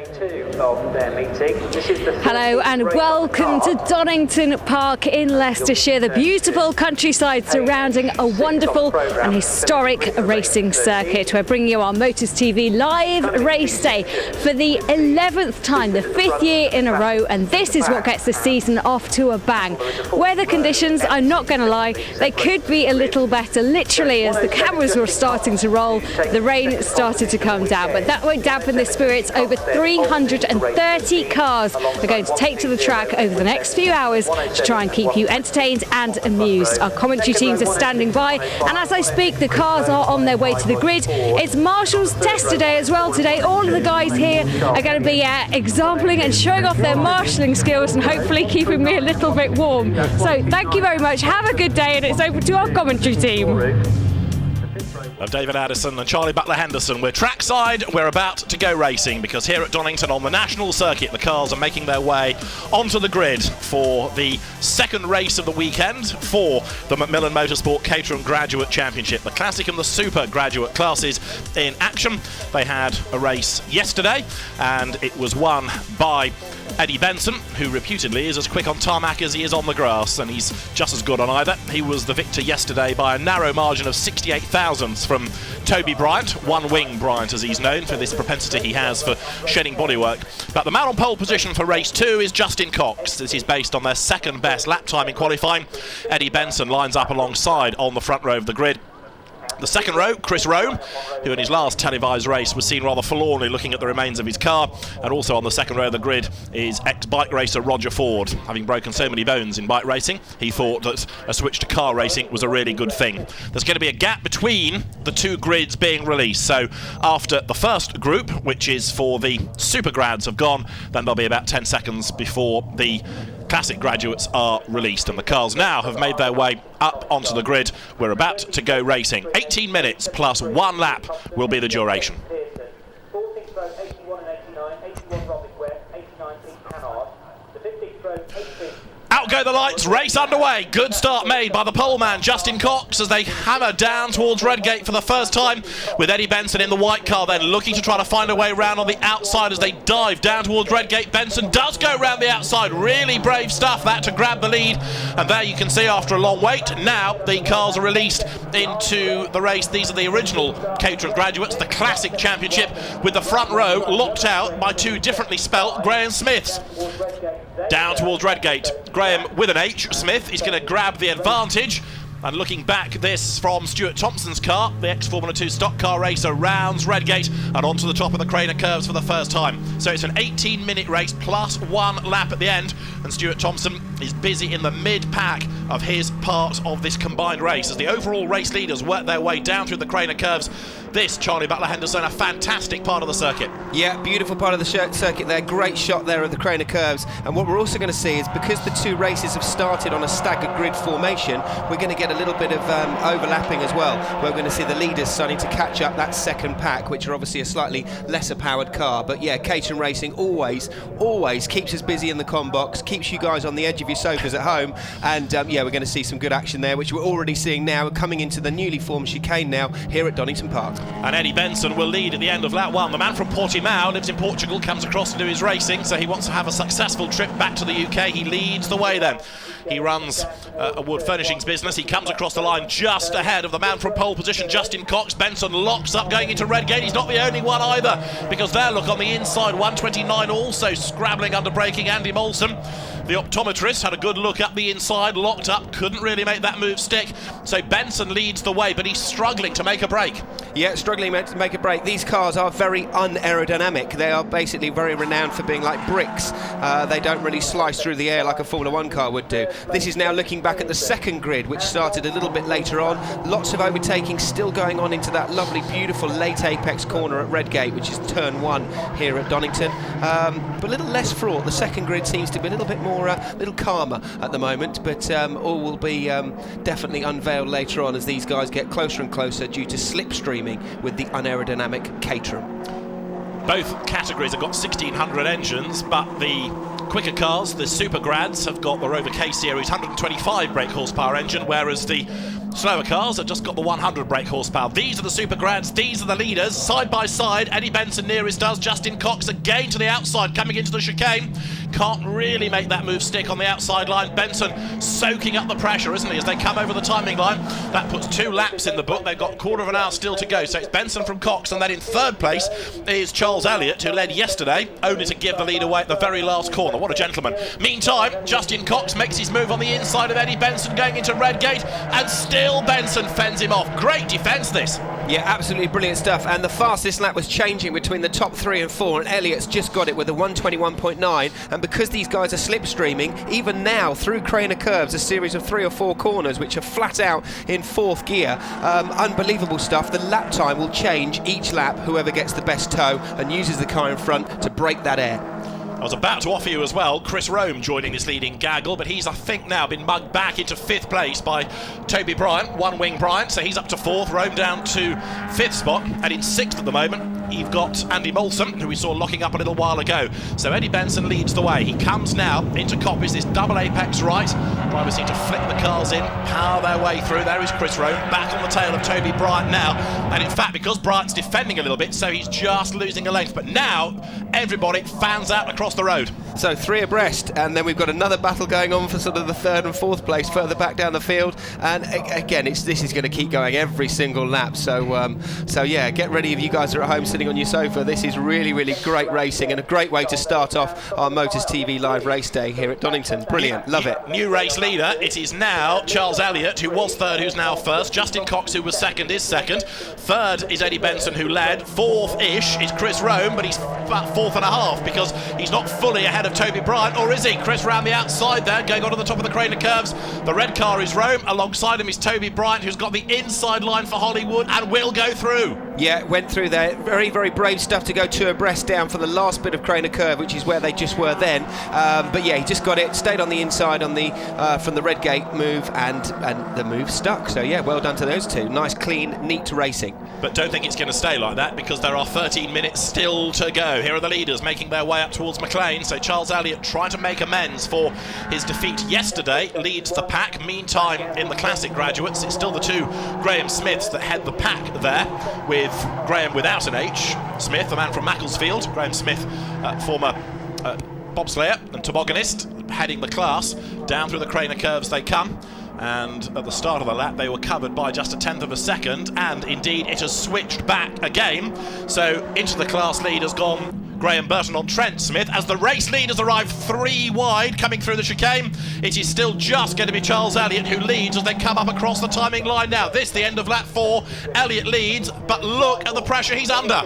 day 2 of their meeting. Hello and welcome to Donington Park in Leicestershire, the beautiful countryside surrounding a wonderful and historic racing circuit. We're bringing you our Motors TV live race day for the 11th time, the 5th year in a row, and this is what gets the season off to a bang. Weather conditions, I'm not going to lie, they could be a little better. Literally, as the cameras were starting to roll, the rain started to come down, but that won't dampen the spirits. Over 330 cars are going to take to the track over the next few hours to try and keep you entertained and amused. Our commentary teams are standing by, and as I speak, the cars are on their way to the grid. It's Marshall's test day as well today. All of the guys here are going to be exempling and showing off their marshalling skills and hopefully keeping me a little bit warm. So thank you very much. Have a good day, and it's over to our commentary team. Of David Addison and Charlie Butler-Henderson. We're trackside, we're about to go racing, because here at Donington on the national circuit, the cars are making their way onto the grid for the second race of the weekend for the Macmillan Motorsport Caterham Graduate Championship. The Classic and the Super Graduate classes in action. They had a race yesterday and it was won by Eddie Benson, who reputedly is as quick on tarmac as he is on the grass, and he's just as good on either. He was the victor yesterday by a narrow margin of 68 thousandths from Toby Bryant, One Wing Bryant as he's known for this propensity he has for shedding bodywork. But the man on pole position for race 2 is Justin Cox. This is based on their second best lap time in qualifying. Eddie Benson lines up alongside on the front row of the grid. The second row, Chris Rome, who in his last televised race was seen rather forlornly looking at the remains of his car. And also on the second row of the grid is ex-bike racer Roger Ford. Having broken so many bones in bike racing, he thought that a switch to car racing was a really good thing. There's going to be a gap between the two grids being released. So after the first group, which is for the super grads, have gone, then there'll be about 10 seconds before the Classic graduates are released, and the cars now have made their way up onto the grid. We're about to go racing. 18 minutes plus 1 lap will be the duration. Out go the lights, race underway. Good start made by the pole man Justin Cox as they hammer down towards Redgate for the first time, with Eddie Benson in the white car then looking to try to find a way round on the outside as they dive down towards Redgate. Benson does go round the outside, really brave stuff that to grab the lead, and there you can see after a long wait, now the cars are released into the race. These are the original Caterham graduates, the Classic Championship, with the front row locked out by two differently spelt Graham Smiths. Down towards Redgate, Graham with an H, Smith is going to grab the advantage. And looking back, this from Stuart Thompson's car, the ex-Formula 2 stock car racer rounds Redgate and onto the top of the Craner curves for the first time. So it's an 18-minute race plus 1 lap at the end, and Stuart Thompson is busy in the mid-pack of his part of this combined race as the overall race leaders work their way down through the Craner curves. This, Charlie Butler-Henderson, a fantastic part of the circuit. Yeah, beautiful part of the circuit there. Great shot there of the Craner curves. And what we're also going to see is, because the two races have started on a staggered grid formation, we're going to get a little bit of overlapping as well. We're going to see the leaders starting to catch up that second pack, which are obviously a slightly lesser powered car. But yeah, Caterham Racing always keeps us busy in the com box, keeps you guys on the edge of your sofas at home. And yeah, we're going to see some good action there, which we're already seeing now, coming into the newly formed chicane now here at Donington Park. And Eddie Benson will lead at the end of lap 1. The man from Portimao lives in Portugal, comes across to do his racing, so he wants to have a successful trip back to the UK. He leads the way then. He runs a wood furnishings business. He comes across the line just ahead of the man from pole position, Justin Cox. Benson locks up going into Redgate. He's not the only one either, because there, look, on the inside, 129 also scrabbling under braking, Andy Molson. The optometrist had a good look up the inside, locked up, couldn't really make that move stick. So Benson leads the way, but he's struggling to make a break. Yeah, struggling to make a break. These cars are very unaerodynamic. They are basically very renowned for being like bricks. They don't really slice through the air like a Formula 1 car would do. This is now looking back at the second grid, which started a little bit later on. Lots of overtaking still going on into that lovely, beautiful late apex corner at Redgate, which is turn 1 here at Donington. But a little less fraught. The second grid seems to be a little bit more, a little calmer at the moment, but all will be definitely unveiled later on as these guys get closer and closer due to slipstreaming with the unaerodynamic Caterham. Both categories have got 1600 engines, but the quicker cars, the Super Grads, have got the Rover K Series 125 brake horsepower engine, whereas the Slower cars have just got the 100 brake horsepower. These are the Super Grads, these are the leaders. Side by side, Eddie Benson nearest us. Justin Cox again to the outside, coming into the chicane. Can't really make that move stick on the outside line. Benson soaking up the pressure, isn't he, as they come over the timing line. That puts 2 laps in the book. They've got a quarter of an hour still to go. So it's Benson from Cox, and then in third place is Charles Elliott, who led yesterday, only to give the lead away at the very last corner. What a gentleman. Meantime, Justin Cox makes his move on the inside of Eddie Benson going into Redgate, and still Benson fends him off. Great defence this. Yeah, absolutely brilliant stuff. And the fastest lap was changing between the top 3 and 4, and Elliott's just got it with a 121.9. And because these guys are slipstreaming, even now through Craner curves, a series of 3 or 4 corners which are flat out in 4th gear, unbelievable stuff. The lap time will change each lap, whoever gets the best tow and uses the car in front to break that air. I was about to offer you as well Chris Rome joining this leading gaggle, but he's, I think, now been mugged back into 5th place by Toby Bryant, One Wing Bryant, so he's up to 4th, Rome down to 5th spot, and in 6th at the moment, you've got Andy Molson, who we saw locking up a little while ago. So Eddie Benson leads the way. He comes now into Coppis, this double apex right. Drivers seem to flick the cars in, power their way through. There is Chris Rome, back on the tail of Toby Bryant now, and in fact, because Bryant's defending a little bit, so he's just losing a length, but now everybody fans out across the road. So 3 abreast, and then we've got another battle going on for sort of the 3rd and 4th place further back down the field. And again, this is going to keep going every single lap. So yeah, get ready if you guys are at home sitting on your sofa. This is really, really great racing and a great way to start off our Motors TV live race day here at Donington. Brilliant, love it. New race leader, it is now Charles Elliott, who was 3rd, who's now 1st. Justin Cox, who was 2nd, is 2nd. 3rd is Eddie Benson, who led. 4th-ish is Chris Rome, but he's about 4th and a half because he's not fully ahead of Toby Bryant, or is he? Chris round the outside there, going on to the top of the Craner curves. The red car is Rome, alongside him is Toby Bryant, who's got the inside line for Hollywood and will go through. Yeah, went through there. Very, very brave stuff to go 2 abreast down for the last bit of Craner curve, which is where they just were then. But yeah, he just got it, stayed on the inside on the from the Redgate move, and the move stuck. So yeah, well done to those 2. Nice, clean, neat racing. But don't think it's going to stay like that, because there are 13 minutes still to go. Here are the leaders making their way up towards McLean. So Charles Elliott trying to make amends for his defeat yesterday, leads the pack. Meantime, in the Classic Graduates, it's still the 2 Graham Smiths that head the pack there, with Graham without an H. Smith, the man from Macclesfield. Graham Smith, former bobslayer and tobogganist, heading the class. Down through the Craner curves they come. And at the start of the lap, they were covered by just a 1/10 of a second, and indeed it has switched back again. So into the class lead has gone Graham Burton on Trent Smith. As the race leaders arrive 3 wide coming through the chicane, it is still just going to be Charles Elliott who leads as they come up across the timing line now. This, the end of lap 4, Elliott leads, but look at the pressure he's under.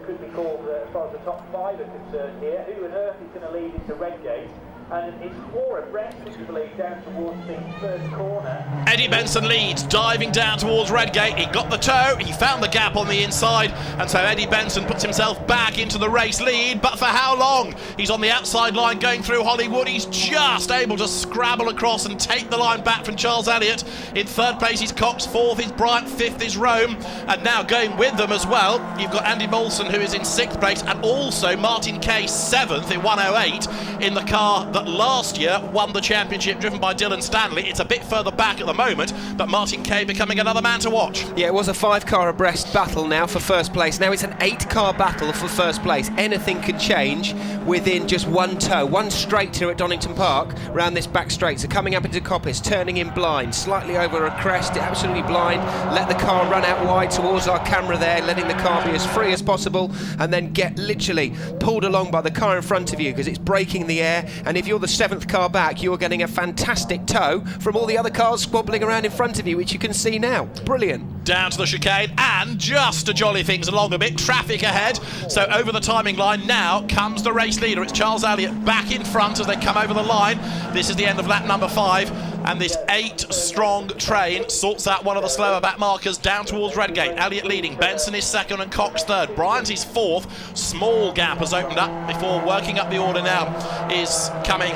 Could be called, as far as the top 5 are concerned here. Who on earth is going to lead into Redgate? And it's 4 abreast, I believe, down towards the 1st corner. Eddie Benson leads, diving down towards Redgate. He got the tow, he found the gap on the inside, and so Eddie Benson puts himself back into the race lead. But for how long? He's on the outside line going through Hollywood. He's just able to scrabble across and take the line back from Charles Elliott. In 3rd place is Cox, 4th is Bryant, 5th is Rome, and now going with them as well, you've got Andy Molson, who is in 6th place, and also Martin Kay, 7th in 108 in the car that last year won the championship, driven by Dylan Stanley. It's a bit further back at the moment, but Martin Kay becoming another man to watch. Yeah, it was a 5-car abreast battle now for 1st place. Now it's an 8-car battle for 1st place. Anything could change within just 1 tow. 1 straight here at Donington Park, round this back straight. So coming up into Coppis, turning in blind, slightly over a crest, absolutely blind. Let the car run out wide towards our camera there, letting the car be as free as possible, and then get literally pulled along by the car in front of you, because it's braking the air. And if you're the 7th car back, you're getting a fantastic tow from all the other cars squabbling around in front of you, which you can see now. Brilliant. Down to the chicane, and just to jolly things along a bit, traffic ahead. So over the timing line now comes the race leader. It's Charles Elliott back in front as they come over the line. This is the end of lap number 5, and this 8-strong train sorts out one of the slower back markers down towards Redgate. Elliott leading, Benson is 2nd and Cox 3rd. Bryant is 4th. Small gap has opened up before working up the order now is coming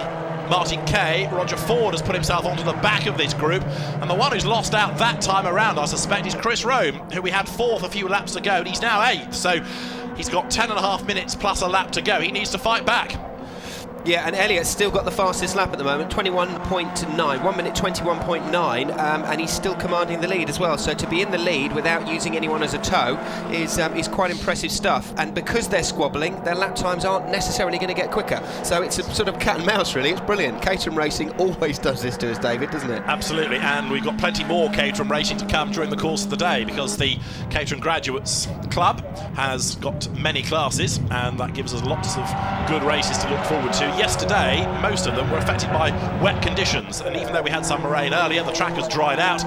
Martin Kay. Roger Ford has put himself onto the back of this group, and the one who's lost out that time around, I suspect, is Chris Rome, who we had 4th a few laps ago, and he's now 8th, so he's got 10.5 minutes plus a lap to go. He needs to fight back. Yeah, and Elliott's still got the fastest lap at the moment, 21.9, 1 minute 21.9, and he's still commanding the lead as well. So to be in the lead without using anyone as a tow is quite impressive stuff. And because they're squabbling, their lap times aren't necessarily going to get quicker. So it's a sort of cat and mouse, really. It's brilliant. Caterham Racing always does this to us, David, doesn't it? Absolutely, and we've got plenty more Caterham Racing to come during the course of the day, because the Caterham Graduates Club has got many classes, and that gives us lots of good races to look forward to. Yesterday, most of them were affected by wet conditions, and even though we had some rain earlier, the track has dried out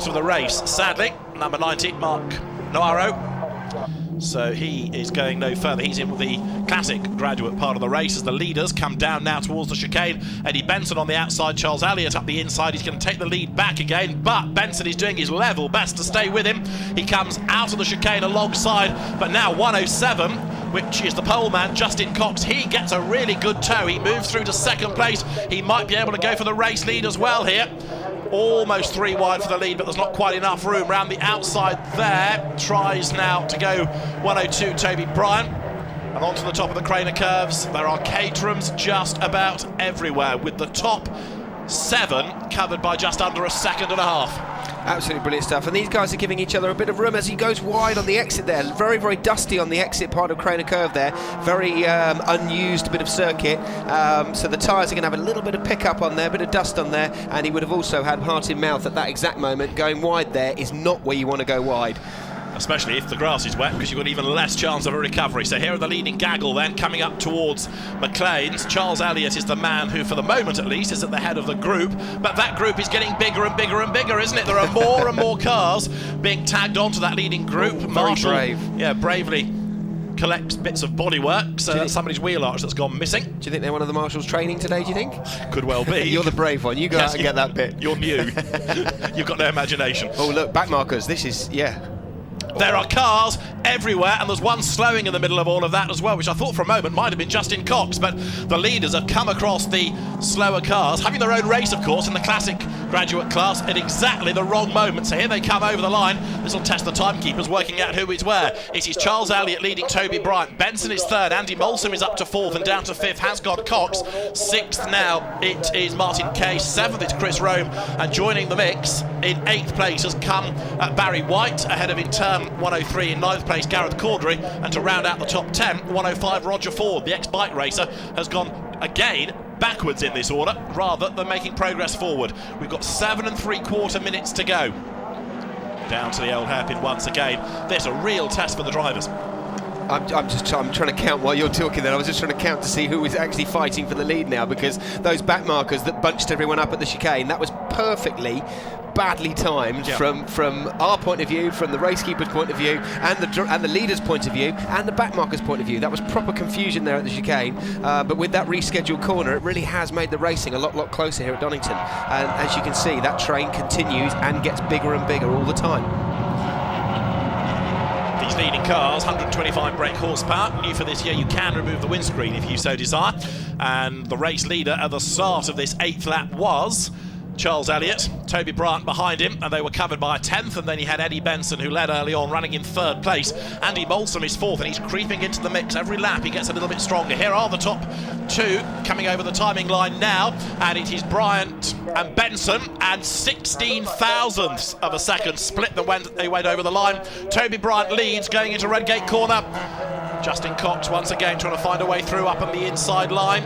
of the race. Sadly, number 90, Mark Noiro, so he is going no further. He's in with the classic graduate part of the race as the leaders come down now towards the chicane. Eddie Benson on the outside, Charles Elliott up the inside. He's going to take the lead back again, but Benson is doing his level best to stay with him. He comes out of the chicane alongside, but now 107, which is the pole man, Justin Cox. He gets a really good tow. He moves through to second place. He might be able to go for the race lead as well here. Almost 3 wide for the lead, but there's not quite enough room round the outside there. Tries now to go 102, Toby Bryant. And onto the top of the Craner curves. There are Caterhams just about everywhere, with the top 7 covered by just under a second and a half. Absolutely brilliant stuff, and these guys are giving each other a bit of room as he goes wide on the exit there. Very, very dusty on the exit part of Craner Curve there. Very unused bit of circuit, so the tyres are going to have a little bit of pickup on there, a bit of dust on there, and he would have also had heart in mouth at that exact moment. Going wide there is not where you want to go wide. Especially if the grass is wet, because you've got even less chance of a recovery. So here are the leading gaggle then, coming up towards McLean's. Charles Elliott is the man who, for the moment at least, is at the head of the group. But that group is getting bigger and bigger and bigger, isn't it? There are more and more cars being tagged onto that leading group. Marshall, brave. Yeah, bravely collects bits of bodywork, so that's somebody's wheel arch that's gone missing. Do you think they're one of the marshals training today, do you think? Could well be. You're the brave one. You go out and get that bit. You're new. You've got no imagination. Oh, look, back markers. This is, yeah. There are cars everywhere, and there's one slowing in the middle of all of that as well, which I thought for a moment might have been Justin Cox, but the leaders have come across the slower cars, having their own race, of course, in the classic graduate class at exactly the wrong moment. So here they come over the line. This will test the timekeepers, working out who is where. It is Charles Elliott leading Toby Bryant. Benson is third. Andy Molson is up to fourth, and down to fifth has got Cox. Sixth now it is Martin Kay. Seventh it's Chris Rome, and joining the mix in eighth place has come Barry White, ahead of in turn 103 in ninth place Gareth Caudry, and to round out the top 10, 105 Roger Ford. The ex-bike racer has gone again backwards in this order rather than making progress forward. We've got 7 3/4 minutes to go. Down to the old hairpin once again. There's a real test for the drivers. I'm trying to count while you're talking there. I was just trying to count to see who is actually fighting for the lead now, because those back markers that bunched everyone up at the chicane, that was perfectly badly timed. Yep. from our point of view, from the racekeeper's point of view, and the leader's point of view, and the back marker's point of view. That was proper confusion there at the chicane, but with that rescheduled corner, it really has made the racing a lot closer here at Donington. And as you can see, that train continues and gets bigger and bigger all the time. These leading cars, 125 brake horsepower. New for this year, you can remove the windscreen if you so desire. And the race leader at the start of this 8th lap was Charles Elliott, Toby Bryant behind him, and they were covered by a 10th, and then he had Eddie Benson, who led early on, running in 3rd place. Andy Molson is 4th, and he's creeping into the mix. Every lap he gets a little bit stronger. Here are the top 2 coming over the timing line now, and it is Bryant and Benson, and 16 thousandths of a second split them when they went over the line. Toby Bryant leads going into Redgate corner. Justin Cox once again trying to find a way through up on the inside line.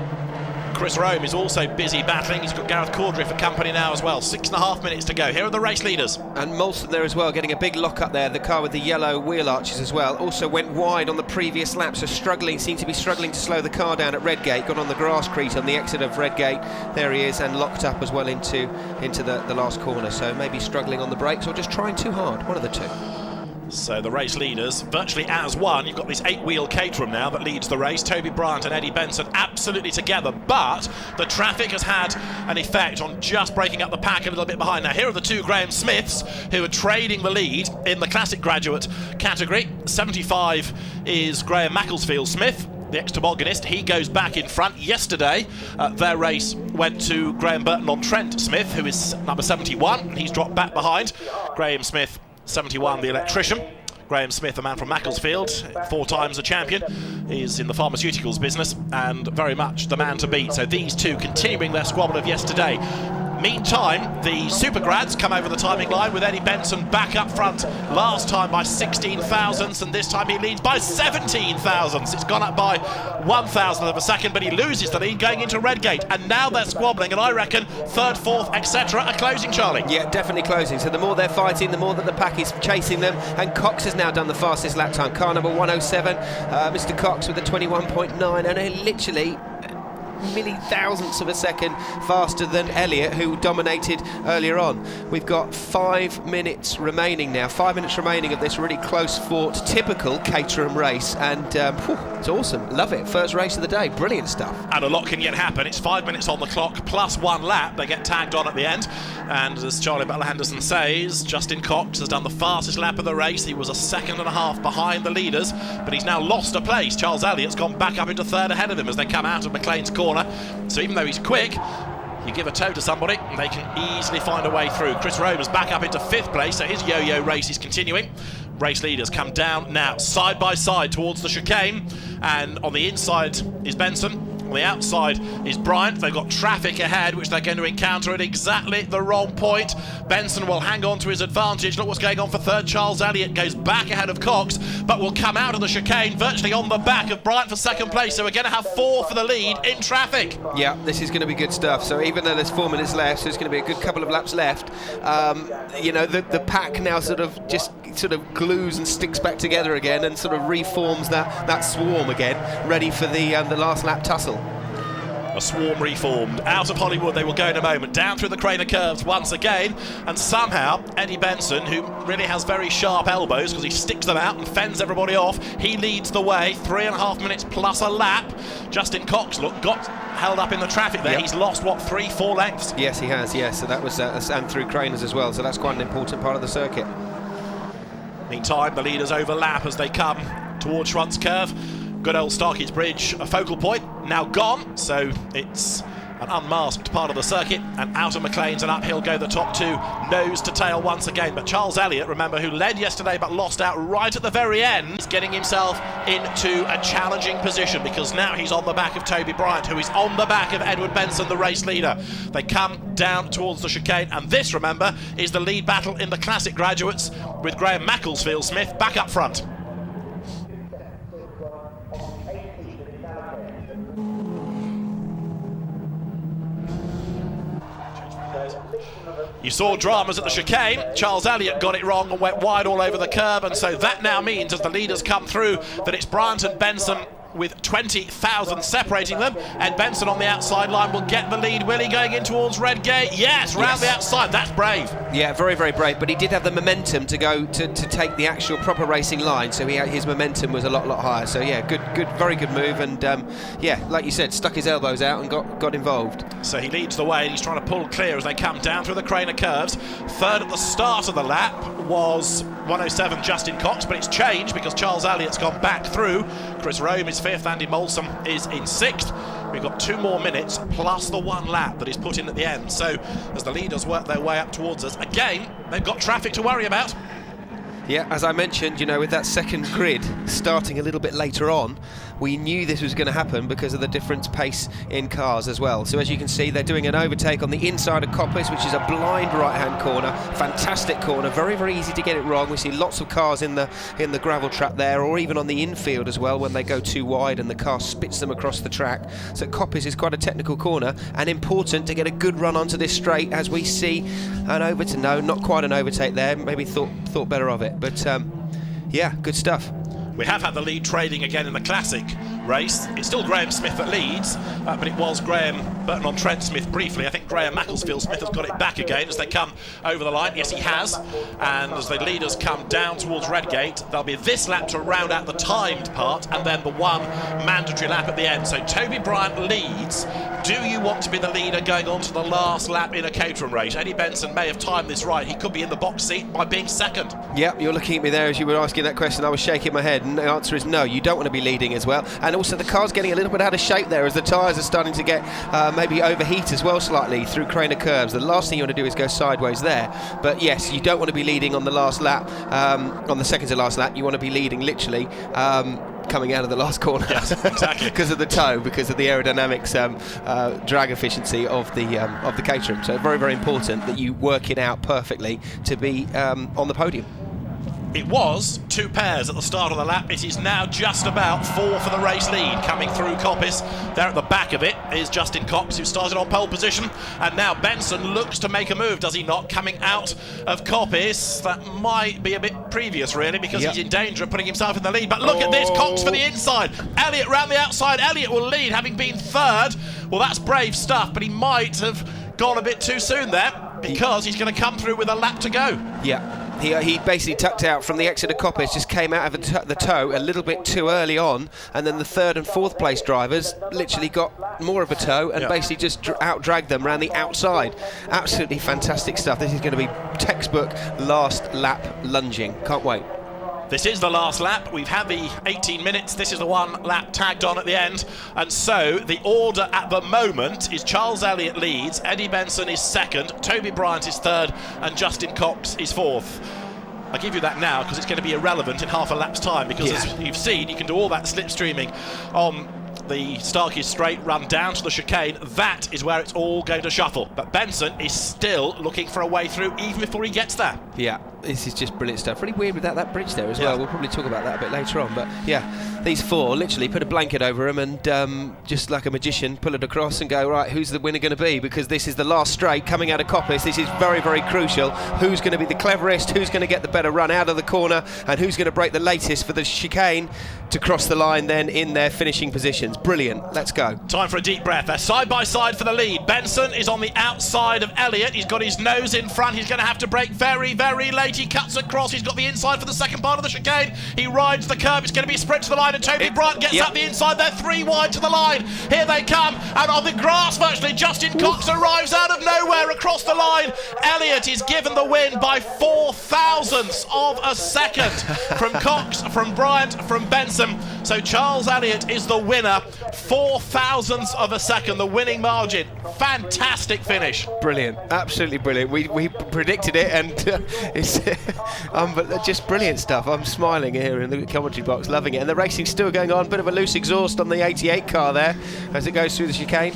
Chris Rome is also busy battling. He's got Gareth Caudry for company now as well. 6.5 minutes to go. Here are the race leaders. And Molson there as well, getting a big lock up there. The car with the yellow wheel arches as well. Also went wide on the previous lap, so seemed to be struggling to slow the car down at Redgate. Got on the grass crete on the exit of Redgate. There he is, and locked up as well into the last corner. So maybe struggling on the brakes or just trying too hard. One of the two. So the race leaders virtually as one. You've got this 8-wheel Caterham now that leads the race. Toby Bryant and Eddie Benson absolutely together, but the traffic has had an effect on just breaking up the pack a little bit behind. Now here are the 2 Graham Smiths who are trading the lead in the classic graduate category. 75 is Graham Macclesfield Smith, the ex-tobogganist. He goes back in front. Yesterday, their race went to Graham Burton-on-Trent Smith, who is number 71. He's dropped back behind. Graham Smith, 71, the electrician. Graham Smith, a man from Macclesfield, 4 times a champion, is in the pharmaceuticals business and very much the man to beat. So these two continuing their squabble of yesterday. Meantime, the super grads come over the timing line with Eddie Benson back up front. Last time by 16 thousandths, and this time he leads by 17 thousandths. It's gone up by 1 thousandth of a second, but he loses the lead going into Redgate. And now they're squabbling, and I reckon third, fourth, etc. are closing, Charlie. Yeah, definitely closing. So the more they're fighting, the more that the pack is chasing them. And Cox has now done the fastest lap time. Car number 107, Mr. Cox with a 21.9, and literally milli-thousandths of a second faster than Elliott, who dominated earlier on. We've got 5 minutes remaining now. 5 minutes remaining of this really close fought, typical Caterham race, and it's awesome. Love it. First race of the day. Brilliant stuff. And a lot can yet happen. It's 5 minutes on the clock plus 1 lap. They get tagged on at the end, and as Charlie Butler-Henderson says, Justin Cox has done the fastest lap of the race. He was a second and a half behind the leaders, but he's now lost a place. Charles Elliott's gone back up into third ahead of him as they come out of McLean's corner. So even though he's quick, you give a toe to somebody and they can easily find a way through. Chris Romer's back up into 5th place, so his yo-yo race is continuing. Race leaders come down now side by side towards the chicane, and on the inside is Benson. On the outside is Bryant. They've got traffic ahead, which they're going to encounter at exactly the wrong point. Benson will hang on to his advantage. Look what's going on for third. Charles Elliott goes back ahead of Cox, but will come out of the chicane virtually on the back of Bryant for second place. So we're going to have 4 for the lead in traffic. Yeah, this is going to be good stuff. So even though there's 4 minutes left, so there's going to be a good couple of laps left. You know, the pack now sort of glues and sticks back together again and sort of reforms that swarm again, ready for the last lap tussle. A swarm reformed. Out of Hollywood they will go in a moment, down through the Craner curves once again, and somehow Eddie Benson, who really has very sharp elbows because he sticks them out and fends everybody off, he leads the way. 3.5 minutes plus a lap. Justin Cox, look, got held up in the traffic there. Yep. He's lost, what, 3-4 lengths? Yes, he has, yes. So that was, and through Craners as well, so that's quite an important part of the circuit. Meantime, the leaders overlap as they come towards Schwantz Curve. Good old Starkey's Bridge, a focal point, now gone, so it's an unmasked part of the circuit, and out of McLean's and uphill go the top 2, nose to tail once again. But Charles Elliott, remember, who led yesterday but lost out right at the very end, is getting himself into a challenging position because now he's on the back of Toby Bryant, who is on the back of Edward Benson, the race leader. They come down towards the chicane, and this, remember, is the lead battle in the Classic Graduates with Graham Macclesfield-Smith back up front. You saw dramas at the chicane. Charles Elliott got it wrong and went wide all over the curb, and so that now means, as the leaders come through, that it's Bryant and Benson with 20,000 separating them. Ed Benson on the outside line will get the lead. Will he, going in towards Redgate? Yes, round the outside. That's brave. Yeah, very, very brave, but he did have the momentum to go to take the actual proper racing line, so his momentum was a lot higher. So yeah, good, very good move, and yeah, like you said, stuck his elbows out and got involved. So he leads the way, and he's trying to pull clear as they come down through the Craner curves. Third at the start of the lap was 107 Justin Cox, but it's changed because Charles Elliott's gone back through. Chris Rome is 5th, Andy Molson is in 6th. We've got 2 more minutes plus the 1 lap that is put in at the end. So as the leaders work their way up towards us, again, they've got traffic to worry about. Yeah, as I mentioned, you know, with that second grid starting a little bit later on, we knew this was going to happen because of the different pace in cars as well. So as you can see, they're doing an overtake on the inside of Coppice, which is a blind right-hand corner. Fantastic corner, very, very easy to get it wrong. We see lots of cars in the gravel trap there, or even on the infield as well when they go too wide and the car spits them across the track. So Coppice is quite a technical corner and important to get a good run onto this straight, as we see not quite an overtake there. Maybe thought better of it. But yeah, good stuff. We have had the lead trading again in the Classic race. It's still Graham Smith that leads, but it was Graham Burton-on-Trent Smith briefly. I think Graham Macclesfield-Smith has got it back again as they come over the line. Yes, he has. And as the leaders come down towards Redgate, there'll be this lap to round out the timed part, and then the 1 mandatory lap at the end. So Toby Bryant leads Do you want to be the leader going on to the last lap in a Caterham race? Eddie Benson may have timed this right. He could be in the box seat by being second. Yep, you're looking at me there as you were asking that question. I was shaking my head, and the answer is no, you don't want to be leading as well. And also the car's getting a little bit out of shape there as the tyres are starting to get maybe overheat as well slightly through Craner curves. The last thing you want to do is go sideways there. But yes, you don't want to be leading on the last lap, on the second to last lap. You want to be leading literally coming out of the last corner. Yes, exactly. Because of the toe, because of the aerodynamics drag efficiency of the Caterham. So very, very important that you work it out perfectly to be on the podium. It was 2 pairs at the start of the lap. It is now just about 4 for the race lead. Coming through Coppice, there at the back of it is Justin Cox, who started on pole position, and now Benson looks to make a move, does he not? Coming out of Coppice, that might be a bit previous really, because he's in danger of putting himself in the lead. But look at this, Cox for the inside, Elliott round the outside. Elliott will lead, having been third. Well, that's brave stuff, but he might have gone a bit too soon there, because he's going to come through with a lap to go. Yeah. He basically tucked out from the exit of Coppice, just came out of the toe a little bit too early on, and then the third and fourth place drivers literally got more of a toe and basically just out-dragged them around the outside. Absolutely fantastic stuff. This is going to be textbook last lap lunging. Can't wait. This is the last lap. We've had the 18 minutes. This is the 1 lap tagged on at the end. And so the order at the moment is Charles Elliott leads, Eddie Benson is second, Toby Bryant is third, and Justin Cox is fourth. I give you that now because it's going to be irrelevant in half a lap's time, because as you've seen, you can do all that slipstreaming on the Starkey Straight, run down to the chicane. That is where it's all going to shuffle. But Benson is still looking for a way through even before he gets there. Yeah, this is just brilliant stuff. Really weird without that bridge there as well. We'll probably talk about that a bit later on. But yeah, these 4 literally put a blanket over them and just like a magician pull it across and go, right, who's the winner going to be? Because this is the last straight coming out of Coppice. This is very, very crucial. Who's going to be the cleverest? Who's going to get the better run out of the corner? And who's going to break the latest for the chicane to cross the line then in their finishing positions? Brilliant. Let's go. Time for a deep breath. They're side by side for the lead. Benson is on the outside of Elliott. He's got his nose in front. He's going to have to brake very, very late. He cuts across. He's got the inside for the second part of the chicane. He rides the curve. It's going to be a sprint to the line, and Toby Bryant gets up the inside. They're 3 wide to the line. Here they come. And on the grass virtually, Justin Cox arrives out of nowhere across the line. Elliott is given the win by 4 thousandths of a second from Cox, from Bryant, from Benson. So Charles Elliott is the winner. 4 thousandths of a second, the winning margin. Fantastic finish. Brilliant, absolutely brilliant. We predicted it, and it's just brilliant stuff. I'm smiling here in the commentary box, loving it. And the racing's still going on. Bit of a loose exhaust on the 88 car there as it goes through the chicane.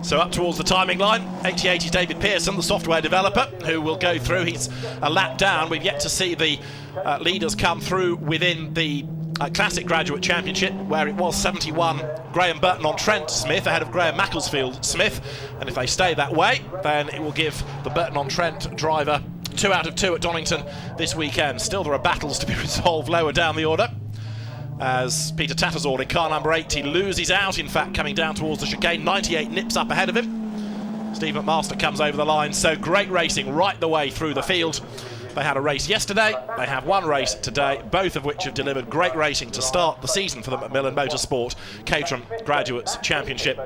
So up towards the timing line, 88 is David Pearson, the software developer, who will go through. He's a lap down. We've yet to see the leaders come through within the Classic Graduate Championship, where it was 71 Graham Burton-on-Trent Smith ahead of Graham Macclesfield Smith, and if they stay that way, then it will give the Burton-on-Trent driver 2 out of 2 at Donington this weekend. Still, there are battles to be resolved lower down the order, as Peter Tattersall in car number 80 loses out, in fact, coming down towards the chicane. 98 nips up ahead of him. Steve McMaster comes over the line. So great racing right the way through the field. They had a race yesterday, they have 1 race today, both of which have delivered great racing to start the season for the Macmillan Motorsport Caterham Graduates Championship.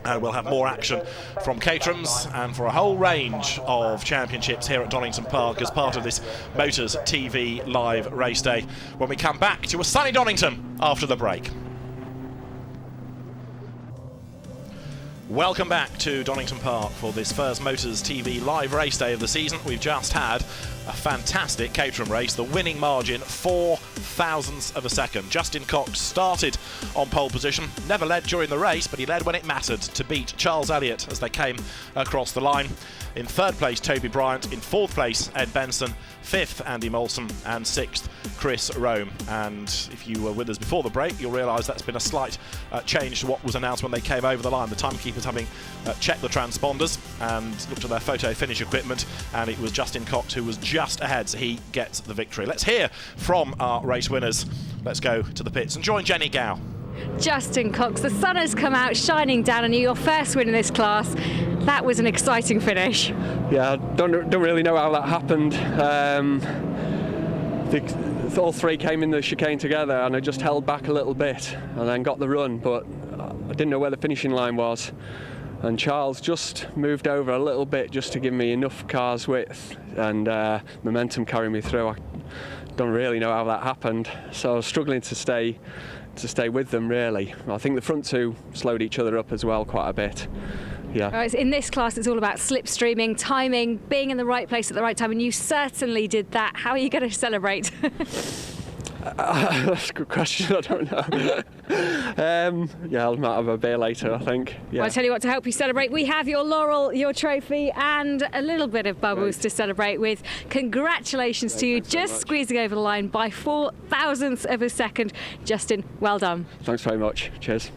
And we'll have more action from Caterham's and for a whole range of championships here at Donington Park as part of this Motors TV live race day, when we come back to a sunny Donington after the break. Welcome back to Donington Park for this first Motors TV live race day of the season. We've just had a fantastic Caterham race, the winning margin 4 thousandths of a second. Justin Cox started on pole position, never led during the race, but he led when it mattered to beat Charles Elliott as they came across the line. In 3rd place, Toby Bryant. In 4th place, Ed Benson. 5th, Andy Molson. And 6th, Chris Rome. And if you were with us before the break, you'll realise that's been a slight change to what was announced when they came over the line. The timekeepers having checked the transponders and looked at their photo finish equipment, and it was Justin Cox who was just ahead, so he gets the victory. Let's hear from our race winners. Let's go to the pits and join Jennie Gow. Justin Cox, the sun has come out shining down on you, your first win in this class. That was an exciting finish. Yeah, I don't really know how that happened. All 3 came in the chicane together, and I just held back a little bit and then got the run, but didn't know where the finishing line was, and Charles just moved over a little bit just to give me enough car's width and momentum carry me through. I don't really know how that happened, so I was struggling to stay with them really. I think the front two slowed each other up as well quite a bit. Yeah. Right, in this class it's all about slipstreaming, timing, being in the right place at the right time, and you certainly did that. How are you going to celebrate? That's a good question, I don't know. Yeah, I might have a beer later, I think. Yeah. Well, I'll tell you what, to help you celebrate, we have your laurel, your trophy, and a little bit of bubbles to celebrate with. Congratulations to you, just squeezing over the line by 0.004 of a second. Justin, well done. Thanks very much. Cheers.